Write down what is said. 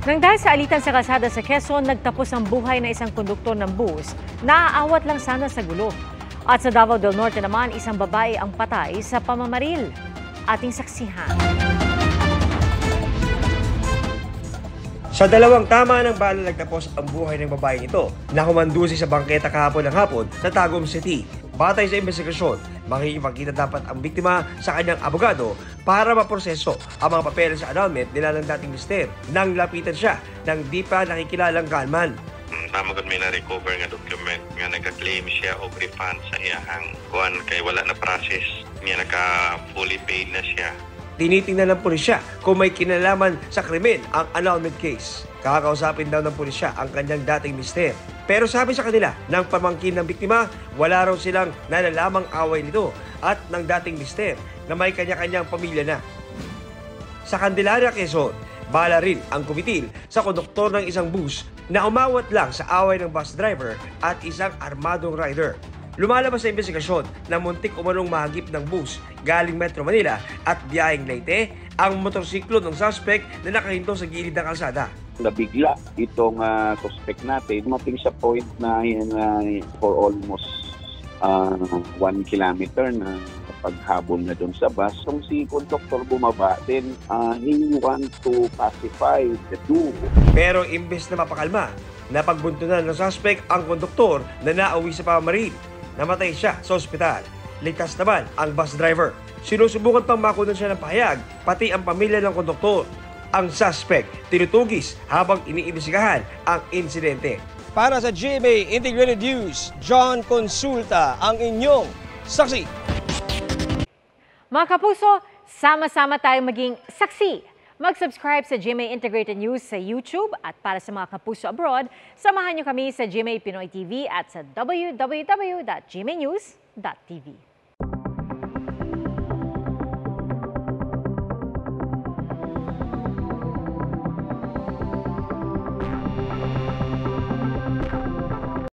Nang dahil sa alitan sa kalsada sa Quezon, nagtapos ang buhay na isang konduktor ng bus. Naaawat lang sana sa gulo. At sa Davao del Norte naman, isang babae ang patay sa pamamaril. Ating saksihan. Sa dalawang tama ng bala nagtapos ang buhay ng babaeng ito na humandusi sa bangketa kahapon ng hapon sa Tagum City. Batay sa investigasyon, makikipagkita dapat ang biktima sa kanyang abogado para maproseso ang mga papeles sa annulment nila ng dating mister nang lapitan siya ng di pa nakikilalang gunman. Tama gud may na-recover nga document nga nagka-claim siya og refund sa iyahang kuan kay wala na process niya, naka-fully paid na siya. Tinitingnan ng pulisya kung may kinalaman sa krimen ang annulment case. Kakausapin daw ng pulisya ang kanyang dating mister. Pero sabi sa kanila ng pamangkin ng biktima, wala raw silang nalalamang away nito at ng dating mister na may kanya-kanyang pamilya na. Sa Candelaria, Quezon, bala rin ang kumitil sa konduktor ng isang bus na umawat lang sa away ng bus driver at isang armadong rider. Lumalabas sa investigasyon na muntik umanong mahagip ng bus galing Metro Manila at biyaheng Leyte ang motorsiklo ng suspect na nakahinto sa gilid ng kalsada. Nabigla itong suspect natin, dumating sa point na for almost 1 kilometer na paghabol na doon sa bus. Kung si conductor bumaba, then he want to pacify the two. Pero imbes na mapakalma, napagbuntunan ng suspect ang konduktor na nauwi sa pamamaril. Namatay siya sa ospital. Ligtas naman ang bus driver. Sinusubukan pang makunan siya ng pahayag, pati ang pamilya ng konduktor. Ang suspect tinutugis habang iniimbestigahan ang insidente. Para sa GMA Integrated News, John Consulta ang inyong saksi. Mga kapuso, sama-sama tayong maging saksi. Mag-subscribe sa GMA Integrated News sa YouTube at para sa mga kapuso abroad, samahan niyo kami sa GMA Pinoy TV at sa www.gmanews.tv.